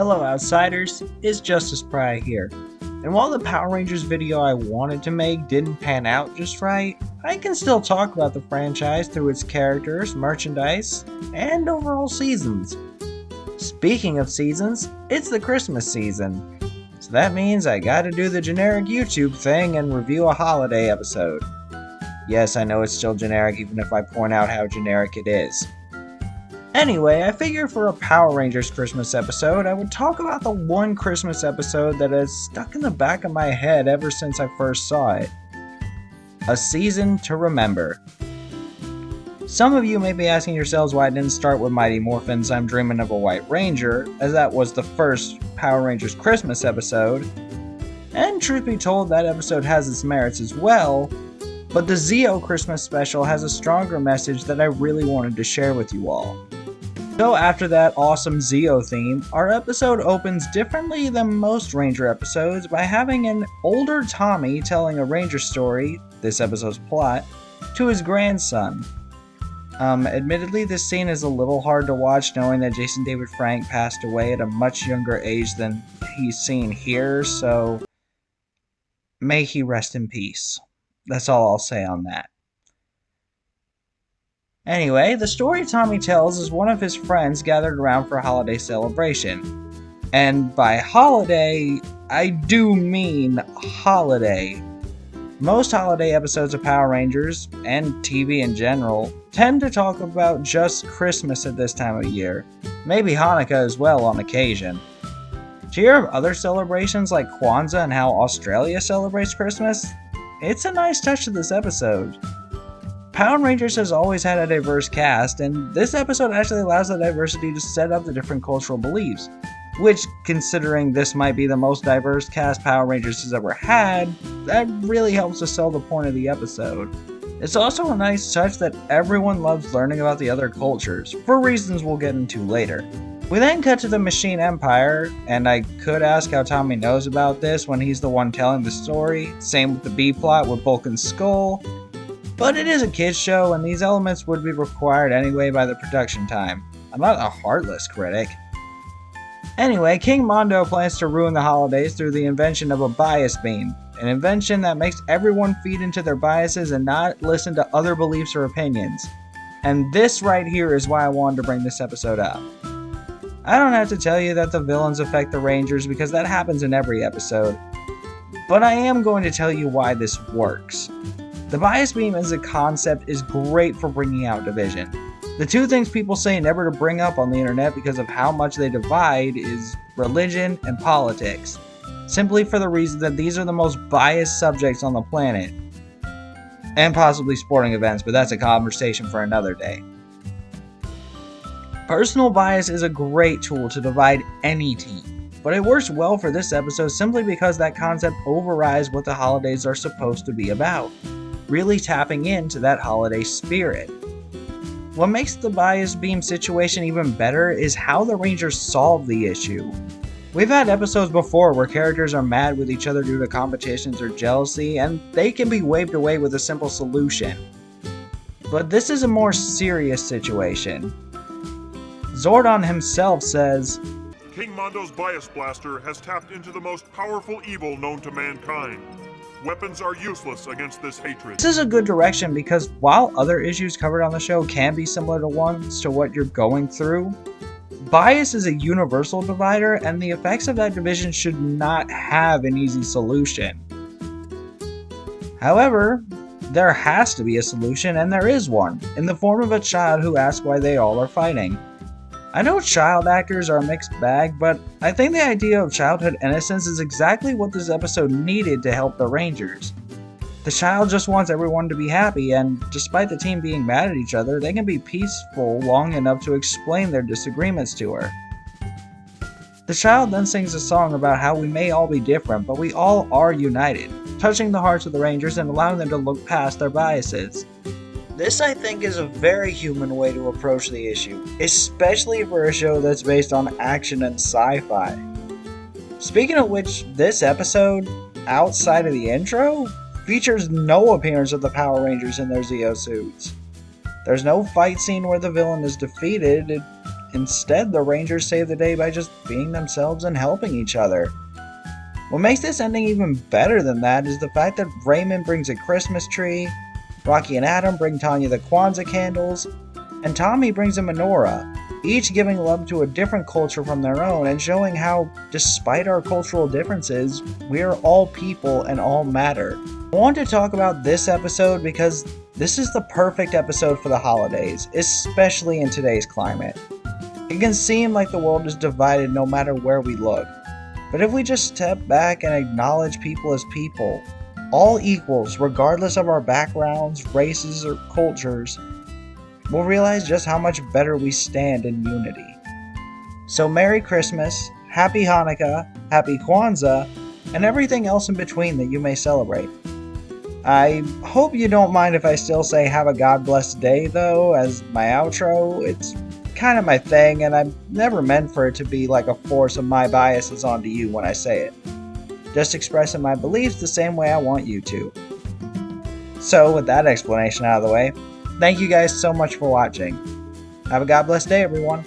Hello Outsiders, it's Justice Pry here. And while the Power Rangers video I wanted to make didn't pan out just right, I can still talk about the franchise through its characters, merchandise, and overall seasons. Speaking of seasons, it's the Christmas season. So that means I gotta do the generic YouTube thing and review a holiday episode. Yes, I know it's still generic even if I point out how generic it is. Anyway, I figured for a Power Rangers Christmas episode, I would talk about the one Christmas episode that has stuck in the back of my head ever since I first saw it. A Season to Remember. Some of you may be asking yourselves why I didn't start with Mighty Morphin's I'm Dreamin' of a White Ranger, as that was the first Power Rangers Christmas episode. And truth be told, that episode has its merits as well, but the Zeo Christmas special has a stronger message that I really wanted to share with you all. So after that awesome Zeo theme, our episode opens differently than most Ranger episodes by having an older Tommy telling a Ranger story, this episode's plot, to his grandson. Admittedly, this scene is a little hard to watch knowing that Jason David Frank passed away at a much younger age than he's seen here, so may he rest in peace. That's all I'll say on that. Anyway, the story Tommy tells is one of his friends gathered around for a holiday celebration. And by holiday, I do mean holiday. Most holiday episodes of Power Rangers, and TV in general, tend to talk about just Christmas at this time of year. Maybe Hanukkah as well on occasion. To hear of other celebrations like Kwanza and how Australia celebrates Christmas, it's a nice touch to this episode. Power Rangers has always had a diverse cast, and this episode actually allows the diversity to set up the different cultural beliefs, which, considering this might be the most diverse cast Power Rangers has ever had, that really helps to sell the point of the episode. It's also a nice touch that everyone loves learning about the other cultures, for reasons we'll get into later. We then cut to the Machine Empire, and I could ask how Tommy knows about this when he's the one telling the story, same with the B-plot with Bulk and Skull, but it is a kids show and these elements would be required anyway by the production time. I'm not a heartless critic. Anyway, King Mondo plans to ruin the holidays through the invention of a bias beam, an invention that makes everyone feed into their biases and not listen to other beliefs or opinions. And this right here is why I wanted to bring this episode up. I don't have to tell you that the villains affect the Rangers because that happens in every episode, but I am going to tell you why this works. The bias beam as a concept is great for bringing out division. The two things people say never to bring up on the internet because of how much they divide is religion and politics, simply for the reason that these are the most biased subjects on the planet. And possibly sporting events, but that's a conversation for another day. Personal bias is a great tool to divide any team, but it works well for this episode simply because that concept overrides what the holidays are supposed to be about, really tapping into that holiday spirit. What makes the bias beam situation even better is how the Rangers solve the issue. We've had episodes before where characters are mad with each other due to competitions or jealousy, and they can be waved away with a simple solution. But this is a more serious situation. Zordon himself says, King Mondo's Bias Blaster has tapped into the most powerful evil known to mankind. Weapons are useless against this hatred. This is a good direction because while other issues covered on the show can be similar to ones to what you're going through, bias is a universal divider and the effects of that division should not have an easy solution. However, there has to be a solution, and there is one, in the form of a child who asks why they all are fighting. I know child actors are a mixed bag, but I think the idea of childhood innocence is exactly what this episode needed to help the Rangers. The child just wants everyone to be happy, and despite the team being mad at each other, they can be peaceful long enough to explain their disagreements to her. The child then sings a song about how we may all be different, but we all are united, touching the hearts of the Rangers and allowing them to look past their biases. This, I think, is a very human way to approach the issue, especially for a show that's based on action and sci-fi. Speaking of which, this episode, outside of the intro, features no appearance of the Power Rangers in their Zeo suits. There's no fight scene where the villain is defeated, it Instead, the Rangers save the day by just being themselves and helping each other. What makes this ending even better than that is the fact that Raymond brings a Christmas tree, Rocky and Adam bring Tanya the Kwanza candles, and Tommy brings a menorah, each giving love to a different culture from their own and showing how, despite our cultural differences, we are all people and all matter. I want to talk about this episode because this is the perfect episode for the holidays, especially in today's climate. It can seem like the world is divided no matter where we look, but if we just step back and acknowledge people as people, all equals regardless of our backgrounds, races, or cultures, we'll realize just how much better we stand in unity. So Merry Christmas, Happy Hanukkah, Happy Kwanzaa, and everything else in between that you may celebrate. I hope you don't mind if I still say have a God blessed day though as my outro. It's kind of my thing and I've never meant for it to be like a force of my biases onto you when I say it. Just expressing my beliefs the same way I want you to. So with that explanation out of the way, thank you guys so much for watching. Have a God bless day, everyone.